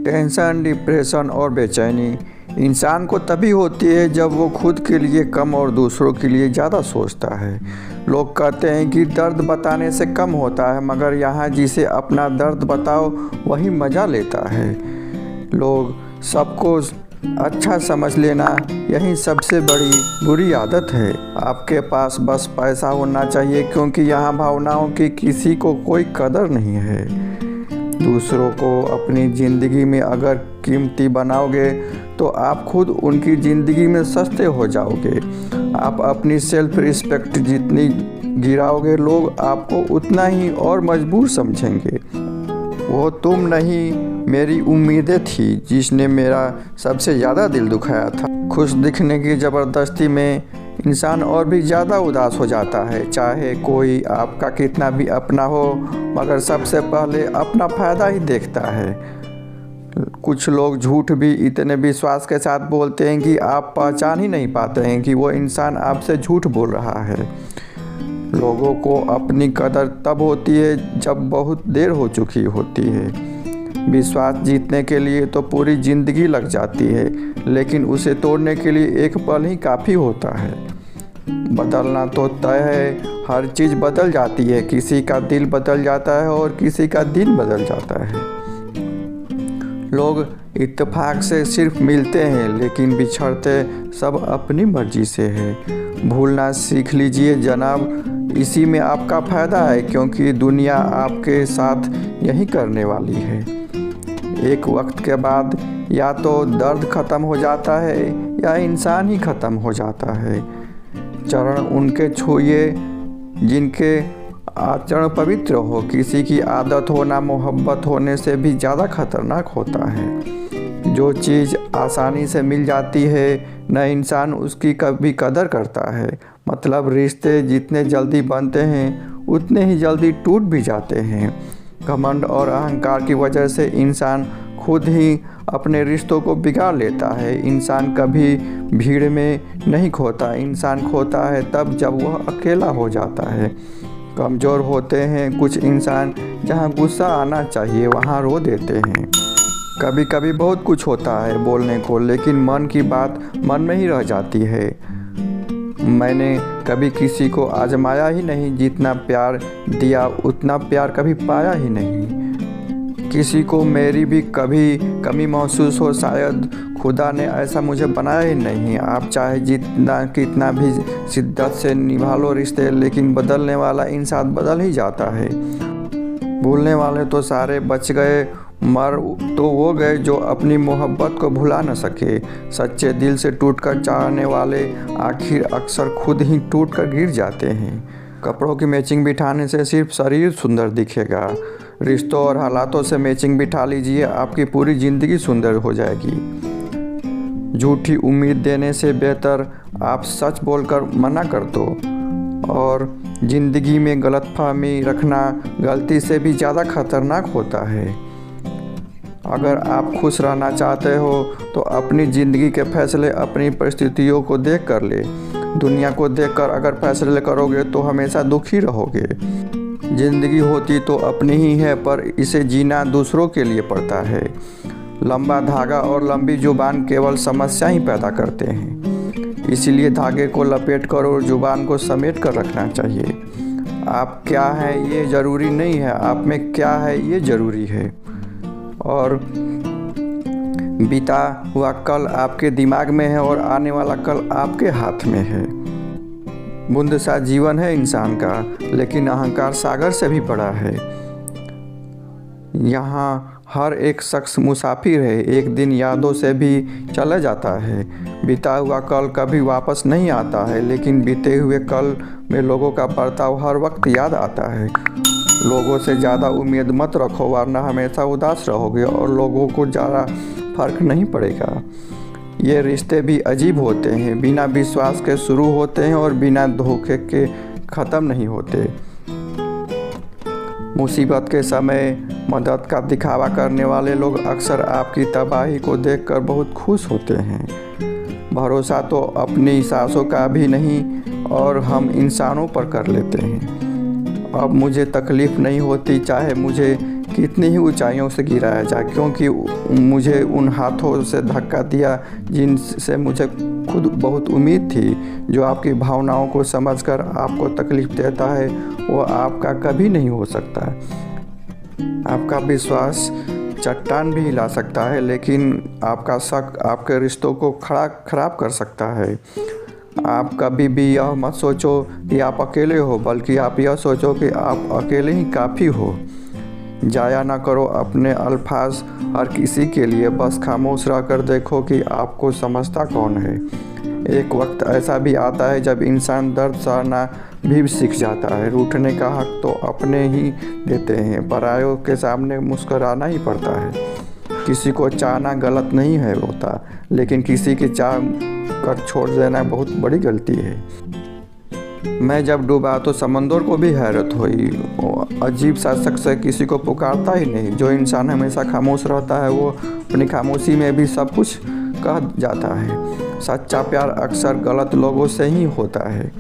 Tension, depression और बेचैनी इंसान को तभी होती है जब वो खुद के लिए कम और दूसरों के लिए ज़्यादा सोचता है। लोग कहते हैं कि दर्द बताने से कम होता है, मगर यहाँ जिसे अपना दर्द बताओ वही मज़ा लेता है। लोग सबको अच्छा समझ लेना यही सबसे बड़ी बुरी आदत है। आपके पास बस पैसा होना चाहिए, क्योंकि यहाँ भावनाओं की किसी को कोई कदर नहीं है। दूसरों को अपनी ज़िंदगी में अगर कीमती बनाओगे तो आप खुद उनकी ज़िंदगी में सस्ते हो जाओगे। आप अपनी सेल्फ रिस्पेक्ट जितनी गिराओगे, लोग आपको उतना ही और मजबूर समझेंगे। वो तुम नहीं, मेरी उम्मीदें थी जिसने मेरा सबसे ज़्यादा दिल दुखाया था। खुश दिखने की ज़बरदस्ती में इंसान और भी ज़्यादा उदास हो जाता है। चाहे कोई आपका कितना भी अपना हो, मगर सबसे पहले अपना फ़ायदा ही देखता है। कुछ लोग झूठ भी इतने विश्वास के साथ बोलते हैं कि आप पहचान ही नहीं पाते हैं कि वो इंसान आपसे झूठ बोल रहा है। लोगों को अपनी कदर तब होती है जब बहुत देर हो चुकी होती है। विश्वास जीतने के लिए तो पूरी ज़िंदगी लग जाती है, लेकिन उसे तोड़ने के लिए एक पल ही काफ़ी होता है। बदलना तो तय है, हर चीज़ बदल जाती है। किसी का दिल बदल जाता है और किसी का दिन बदल जाता है। लोग इत्तेफाक से सिर्फ मिलते हैं, लेकिन बिछड़ते सब अपनी मर्जी से है। भूलना सीख लीजिए जनाब, इसी में आपका फ़ायदा है, क्योंकि दुनिया आपके साथ यही करने वाली है। एक वक्त के बाद या तो दर्द ख़त्म हो जाता है या इंसान ही ख़त्म हो जाता है। चरण उनके छूइए जिनके आचरण पवित्र हो। किसी की आदत होना मोहब्बत होने से भी ज़्यादा खतरनाक होता है। जो चीज़ आसानी से मिल जाती है न इंसान उसकी कभी कदर करता है। मतलब रिश्ते जितने जल्दी बनते हैं उतने ही जल्दी टूट भी जाते हैं। घमंड और अहंकार की वजह से इंसान खुद ही अपने रिश्तों को बिगाड़ लेता है। इंसान कभी भीड़ में नहीं खोता, इंसान खोता है तब जब वह अकेला हो जाता है। कमज़ोर होते हैं कुछ इंसान, जहाँ गुस्सा आना चाहिए वहाँ रो देते हैं। कभी कभी बहुत कुछ होता है बोलने को, लेकिन मन की बात मन में ही रह जाती है। मैंने कभी किसी को आजमाया ही नहीं, जितना प्यार दिया उतना प्यार कभी पाया ही नहीं। किसी को मेरी भी कभी कमी महसूस हो, शायद खुदा ने ऐसा मुझे बनाया ही नहीं। आप चाहे जितना कितना भी शिद्दत से निभा लो रिश्ते, लेकिन बदलने वाला इंसान बदल ही जाता है। भूलने वाले तो सारे बच गए, मर तो वो गए जो अपनी मोहब्बत को भुला न सके। सच्चे दिल से टूटकर चाहने वाले आखिर अक्सर खुद ही टूटकर गिर जाते हैं। कपड़ों की मैचिंग बिठाने से सिर्फ शरीर सुंदर दिखेगा। रिश्तों और हालातों से मैचिंग बिठा लीजिए, आपकी पूरी ज़िंदगी सुंदर हो जाएगी। झूठी उम्मीद देने से बेहतर आप सच बोलकर मना कर दो। और ज़िंदगी में गलतफहमी रखना गलती से भी ज़्यादा खतरनाक होता है। अगर आप खुश रहना चाहते हो तो अपनी ज़िंदगी के फैसले अपनी परिस्थितियों को देख कर ले। दुनिया को देखकर अगर फैसले करोगे तो हमेशा दुखी रहोगे। ज़िंदगी होती तो अपनी ही है, पर इसे जीना दूसरों के लिए पड़ता है। लंबा धागा और लंबी जुबान केवल समस्या ही पैदा करते हैं। इसीलिए धागे को लपेट कर और जुबान को समेट कर रखना चाहिए। आप क्या हैं ये ज़रूरी नहीं है, आप में क्या है ये ज़रूरी है। और बीता हुआ कल आपके दिमाग में है और आने वाला कल आपके हाथ में है। बूंद सा जीवन है इंसान का, लेकिन अहंकार सागर से भी बड़ा है। यहाँ हर एक शख्स मुसाफिर है, एक दिन यादों से भी चला जाता है। बीता हुआ कल कभी वापस नहीं आता है, लेकिन बीते हुए कल में लोगों का बर्ताव हर वक्त याद आता है। लोगों से ज़्यादा उम्मीद मत रखो, वरना हमेशा उदास रहोगे और लोगों को ज़्यादा फर्क नहीं पड़ेगा। ये रिश्ते भी अजीब होते हैं, बिना विश्वास के शुरू होते हैं और बिना धोखे के ख़त्म नहीं होते। मुसीबत के समय मदद का दिखावा करने वाले लोग अक्सर आपकी तबाही को देखकर बहुत खुश होते हैं। भरोसा तो अपनी सांसों का भी नहीं और हम इंसानों पर कर लेते हैं। अब मुझे तकलीफ़ नहीं होती, चाहे मुझे कितनी ही ऊंचाइयों से गिराया जाए, क्योंकि मुझे उन हाथों से धक्का दिया जिनसे मुझे खुद बहुत उम्मीद थी। जो आपकी भावनाओं को समझकर आपको तकलीफ़ देता है वो आपका कभी नहीं हो सकता। आपका विश्वास चट्टान भी हिला सकता है, लेकिन आपका शक आपके रिश्तों को खराब कर सकता है। आप कभी भी यह मत सोचो कि आप अकेले हो, बल्कि आप यह सोचो कि आप अकेले ही काफ़ी हो। जाया ना करो अपने अल्फाज हर किसी के लिए, बस खामोश रहकर देखो कि आपको समझता कौन है। एक वक्त ऐसा भी आता है जब इंसान दर्द सहना भी सीख जाता है। रूठने का हक तो अपने ही देते हैं, परायों के सामने मुस्कुराना ही पड़ता है। किसी को चाहना गलत नहीं है होता, लेकिन किसी की चाह कर छोड़ देना बहुत बड़ी गलती है। मैं जब डूबा तो समंदर को भी हैरत हुई। अजीब सा शख्स है, किसी को पुकारता ही नहीं। जो इंसान हमेशा खामोश रहता है वो अपनी खामोशी में भी सब कुछ कह जाता है। सच्चा प्यार अक्सर गलत लोगों से ही होता है।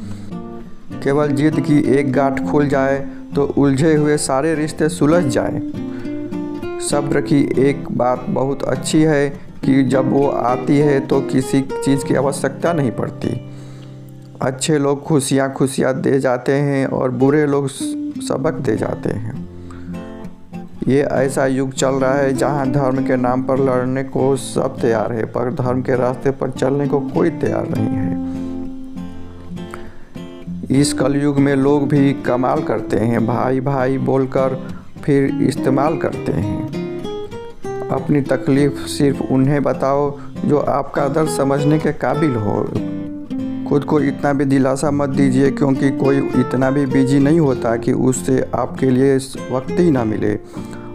केवल जिद की एक गांठ खुल जाए तो उलझे हुए सारे रिश्ते सुलझ जाएं। सब्र की एक बात बहुत अच्छी है कि जब वो आती है तो किसी चीज़ की आवश्यकता नहीं पड़ती। अच्छे लोग खुशियाँ दे जाते हैं और बुरे लोग सबक दे जाते हैं। ये ऐसा युग चल रहा है जहाँ धर्म के नाम पर लड़ने को सब तैयार है, पर धर्म के रास्ते पर चलने को कोई तैयार नहीं है। इस कलयुग में लोग भी कमाल करते हैं, भाई भाई बोलकर फिर इस्तेमाल करते हैं। अपनी तकलीफ़ सिर्फ उन्हें बताओ जो आपका दर्द समझने के काबिल हो। खुद को इतना भी दिलासा मत दीजिए, क्योंकि कोई इतना भी बिजी नहीं होता कि उससे आपके लिए वक्त ही ना मिले।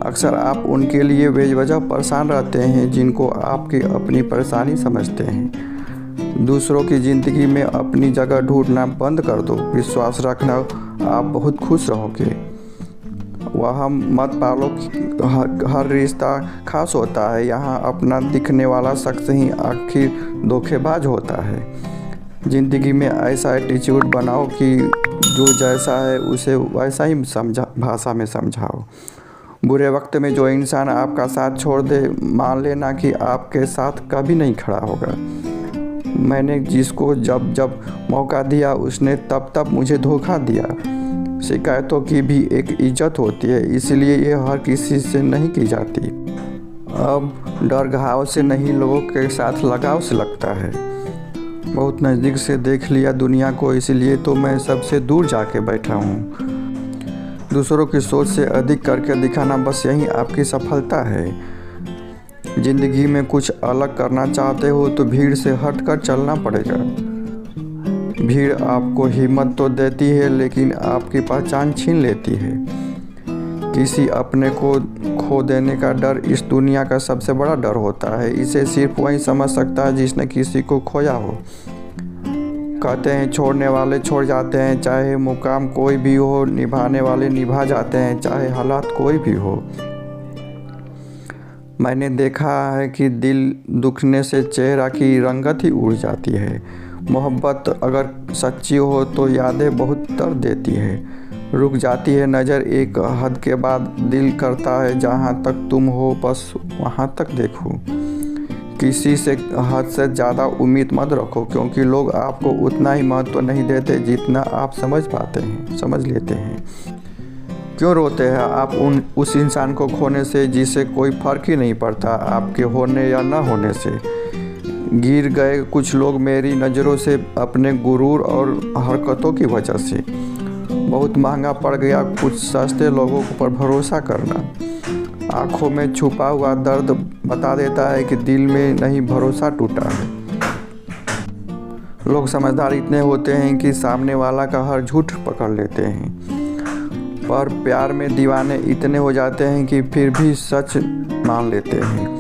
अक्सर आप उनके लिए बेवजह परेशान रहते हैं जिनको आपकी अपनी परेशानी समझते हैं। दूसरों की ज़िंदगी में अपनी जगह ढूंढना बंद कर दो। विश्वास रखना, आप बहुत खुश रहोगे। वह मत पालो कि हर रिश्ता खास होता है। यहाँ अपना दिखने वाला शख्स ही आखिर धोखेबाज होता है। ज़िंदगी में ऐसा एटीट्यूड बनाओ कि जो जैसा है उसे वैसा ही भाषा में समझाओ। बुरे वक्त में जो इंसान आपका साथ छोड़ दे, मान लेना कि आपके साथ कभी नहीं खड़ा होगा। मैंने जिसको जब जब मौका दिया उसने तब तब मुझे धोखा दिया। शिकायतों की भी एक इज्जत होती है, इसलिए ये हर किसी से नहीं की जाती। अब डर घाव से नहीं, लोगों के साथ लगाव से लगता है। बहुत नज़दीक से देख लिया दुनिया को, इसलिए तो मैं सबसे दूर जाके बैठा हूँ। दूसरों की सोच से अधिक करके दिखाना, बस यही आपकी सफलता है। ज़िंदगी में कुछ अलग करना चाहते हो तो भीड़ से हटकर चलना पड़ेगा। भीड़ आपको हिम्मत तो देती है, लेकिन आपकी पहचान छीन लेती है। किसी अपने को खो देने का डर इस दुनिया का सबसे बड़ा डर होता है। इसे सिर्फ वही समझ सकता है जिसने किसी को खोया हो। कहते हैं छोड़ने वाले छोड़ जाते हैं, चाहे मुकाम कोई भी हो। निभाने वाले निभा जाते हैं, चाहे हालात कोई भी हो। मैंने देखा है कि दिल दुखने से चेहरा की रंगत ही उड़ जाती है। मोहब्बत अगर सच्ची हो तो यादें बहुत दर्द देती है। रुक जाती है नज़र एक हद के बाद, दिल करता है जहाँ तक तुम हो बस वहाँ तक देखो। किसी से हद से ज़्यादा उम्मीद मत रखो, क्योंकि लोग आपको उतना ही महत्व नहीं देते जितना आप समझ लेते हैं। क्यों रोते हैं आप उस इंसान को खोने से जिसे कोई फ़र्क ही नहीं पड़ता आपके होने या ना होने से। गिर गए कुछ लोग मेरी नज़रों से अपने गुरूर और हरकतों की वजह से। बहुत महंगा पड़ गया कुछ सस्ते लोगों पर भरोसा करना। आँखों में छुपा हुआ दर्द बता देता है कि दिल में नहीं भरोसा टूटा है। लोग समझदार इतने होते हैं कि सामने वाला का हर झूठ पकड़ लेते हैं, पर प्यार में दीवाने इतने हो जाते हैं कि फिर भी सच मान लेते हैं।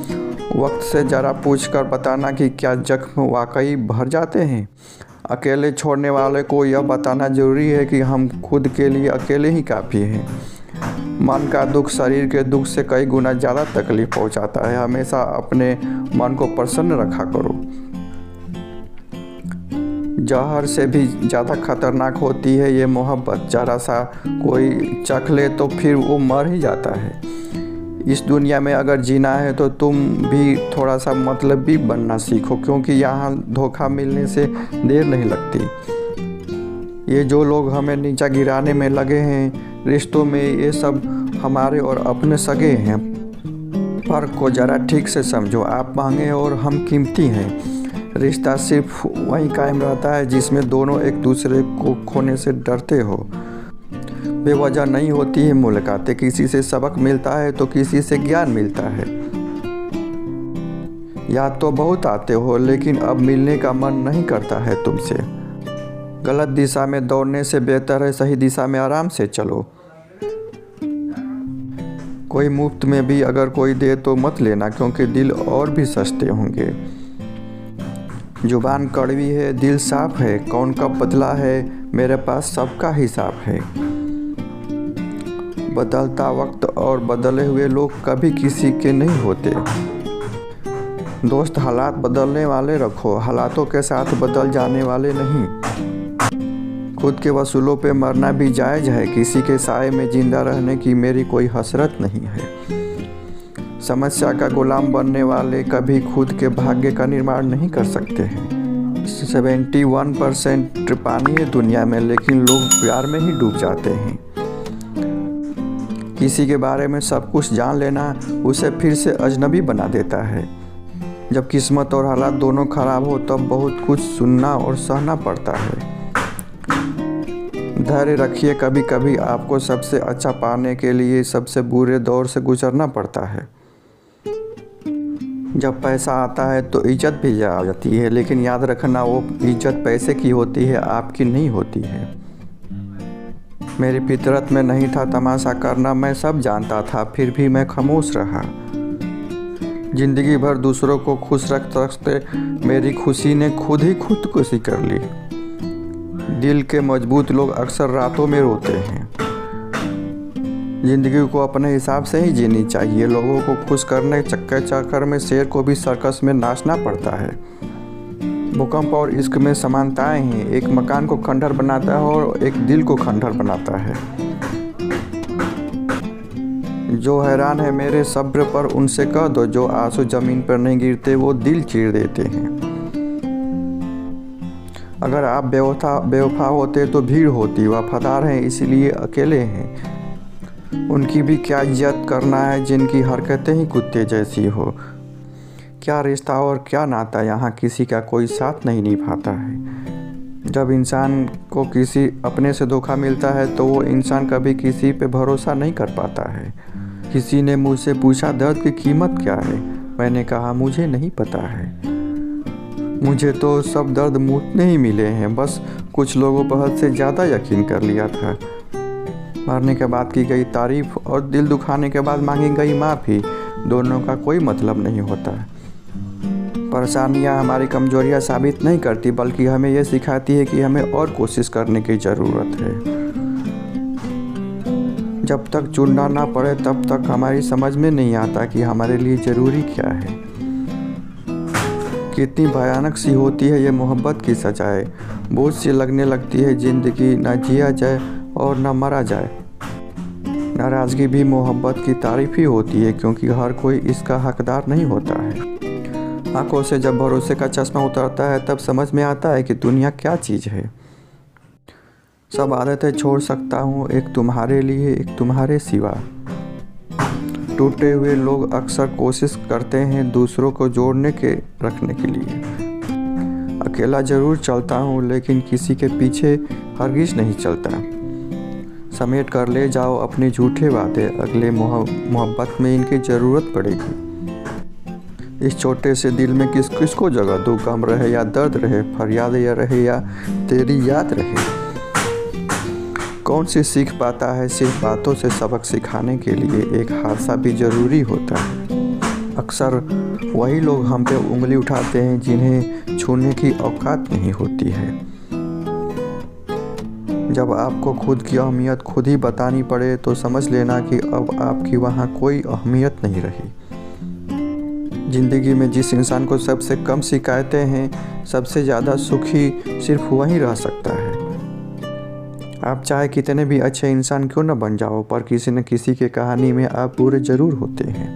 वक्त से ज़रा पूछ कर बताना कि क्या जख्म वाकई भर जाते हैं। अकेले छोड़ने वाले को यह बताना ज़रूरी है कि हम खुद के लिए अकेले ही काफ़ी हैं। मन का दुख शरीर के दुख से कई गुना ज़्यादा तकलीफ़ पहुंचाता है। हमेशा अपने मन को प्रसन्न रखा करो। जहर से भी ज़्यादा खतरनाक होती है ये मोहब्बत। ज़रा सा कोई चख ले तो फिर वो मर ही जाता है। इस दुनिया में अगर जीना है तो तुम भी थोड़ा सा मतलबी बनना सीखो, क्योंकि यहाँ धोखा मिलने से देर नहीं लगती। ये जो लोग हमें नीचा गिराने में लगे हैं रिश्तों में, ये सब हमारे और अपने सगे हैं। फ़र्क को ज़रा ठीक से समझो, आप महंगे और हम कीमती हैं। रिश्ता सिर्फ वहीं कायम रहता है जिसमें दोनों एक दूसरे को खोने से डरते हो। बेवजह नहीं होती है मुलाकातें, किसी से सबक मिलता है तो किसी से ज्ञान मिलता है। याद तो बहुत आते हो, लेकिन अब मिलने का मन नहीं करता है तुमसे। गलत दिशा में दौड़ने से बेहतर है सही दिशा में आराम से चलो। कोई मुफ्त में भी अगर कोई दे तो मत लेना, क्योंकि दिल और भी सस्ते होंगे। जुबान कड़वी है, दिल साफ है, कौन कब बदला है, मेरे पास सबका हिसाब है। बदलता वक्त और बदले हुए लोग कभी किसी के नहीं होते। दोस्त हालात बदलने वाले रखो, हालातों के साथ बदल जाने वाले नहीं। खुद के वसूलों पे मरना भी जायज़ है, किसी के साए में जिंदा रहने की मेरी कोई हसरत नहीं है। समस्या का गुलाम बनने वाले कभी खुद के भाग्य का निर्माण नहीं कर सकते हैं। 71% पानी है दुनिया में, लेकिन लोग प्यार में ही डूब जाते हैं। किसी के बारे में सब कुछ जान लेना उसे फिर से अजनबी बना देता है। जब किस्मत और हालात दोनों खराब हो तब बहुत कुछ सुनना और सहना पड़ता है। धैर्य रखिए, कभी कभी आपको सबसे अच्छा पाने के लिए सबसे बुरे दौर से गुजरना पड़ता है। जब पैसा आता है तो इज्जत भी आ जाती है, लेकिन याद रखना वो इज्जत पैसे की होती है, आपकी नहीं होती है। मेरी फितरत में नहीं था तमाशा करना, मैं सब जानता था, फिर भी मैं खामोश रहा। जिंदगी भर दूसरों को खुश रखते रखते मेरी खुशी ने खुद ही खुदकुशी कर ली। दिल के मजबूत लोग अक्सर रातों में रोते हैं। जिंदगी को अपने हिसाब से ही जीनी चाहिए। लोगों को खुश करने चक्कर में शेर को भी सर्कस में नाचना पड़ता है। भूकंप और इश्क में समानताएं हैं। एक मकान को खंडहर बनाता है और एक दिल को खंडहर बनाता है। जो हैरान है मेरे सब्र पर उनसे कह दो, जो आंसू जमीन पर नहीं गिरते वो दिल चीर देते हैं। अगर आप बेवफा होते तो भीड़ होती, वफादार हैं इसलिए अकेले हैं। उनकी भी क्या इज्जत करना है जिनकी हरकतें ही कुत्ते जैसी हो। क्या रिश्ता और क्या नाता, यहाँ किसी का कोई साथ नहीं निभाता है। जब इंसान को किसी अपने से धोखा मिलता है तो वो इंसान कभी किसी पे भरोसा नहीं कर पाता है। किसी ने मुझसे पूछा दर्द की कीमत क्या है, मैंने कहा मुझे नहीं पता है। मुझे तो सब दर्द मुफ्त ही मिले हैं, बस कुछ लोगों पर हद से ज़्यादा यकीन कर लिया था। मरने के बाद की गई तारीफ और दिल दुखाने के बाद मांगी गई माफ़ी, दोनों का कोई मतलब नहीं होता। परेशानियां हमारी कमजोरियां साबित नहीं करती, बल्कि हमें यह सिखाती है कि हमें और कोशिश करने की ज़रूरत है। जब तक चुनना ना पड़े तब तक हमारी समझ में नहीं आता कि हमारे लिए ज़रूरी क्या है। कितनी भयानक सी होती है ये मोहब्बत की सजाएं। बोझ सी लगने लगती है ज़िंदगी, ना जिया जाए और ना मरा जाए। नाराज़गी भी मोहब्बत की तारीफ ही होती है, क्योंकि हर कोई इसका हकदार नहीं होता है। आंखों से जब भरोसे का चश्मा उतरता है तब समझ में आता है कि दुनिया क्या चीज़ है। सब आदतें छोड़ सकता हूँ, एक तुम्हारे लिए, एक तुम्हारे सिवा। टूटे हुए लोग अक्सर कोशिश करते हैं दूसरों को जोड़ने के रखने के लिए। अकेला ज़रूर चलता हूँ, लेकिन किसी के पीछे हरगिज़ नहीं चलता। समेट कर ले जाओ अपने झूठे वादे, अगले मोहब्बत में इनकी ज़रूरत पड़ेगी। इस छोटे से दिल में किस किस को जगह दूँ, गम रहे या दर्द रहे, फरियाद या रहे या तेरी याद रहे। कौन सी सीख पाता है सिर्फ बातों से सबक सिखाने के लिए, एक हादसा भी ज़रूरी होता है। अक्सर वही लोग हम पे उंगली उठाते हैं जिन्हें छूने की औकात नहीं होती है। जब आपको खुद की अहमियत खुद ही बतानी पड़े तो समझ लेना कि अब आपकी वहाँ कोई अहमियत नहीं रही। ज़िंदगी में जिस इंसान को सबसे कम शिकायतें हैं, सबसे ज़्यादा सुखी सिर्फ वही रह सकता है। आप चाहे कितने भी अच्छे इंसान क्यों न बन जाओ, पर किसी न किसी के कहानी में आप पूरे ज़रूर होते हैं।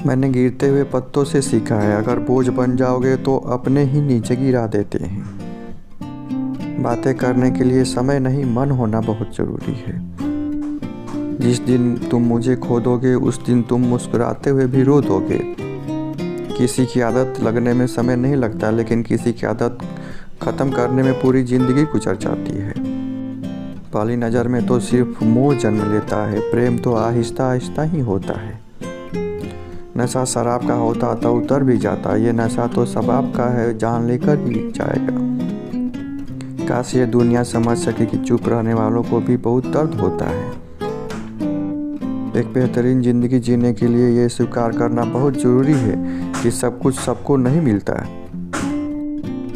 मैंने गिरते हुए पत्तों से सीखा है, अगर बोझ बन जाओगे तो अपने ही नीचे गिरा देते हैं। बातें करने के लिए समय नहीं, मन होना बहुत ज़रूरी है। जिस दिन तुम मुझे खो दोगे उस दिन तुम मुस्कुराते हुए भी रो दोगे। किसी की आदत लगने में समय नहीं लगता, लेकिन किसी की आदत ख़त्म करने में पूरी ज़िंदगी गुजर जाती है। पहली नज़र में तो सिर्फ मोह जन्म लेता है, प्रेम तो आहिस्ता आहिस्ता ही होता है। नशा शराब का होता तो उतर भी जाता, ये नशा तो शबाब का है, जान लेकर ही जाएगा। काश ये दुनिया समझ सके कि चुप रहने वालों को भी बहुत दर्द होता है। एक बेहतरीन ज़िंदगी जीने के लिए ये स्वीकार करना बहुत ज़रूरी है कि सब कुछ सबको नहीं मिलता है।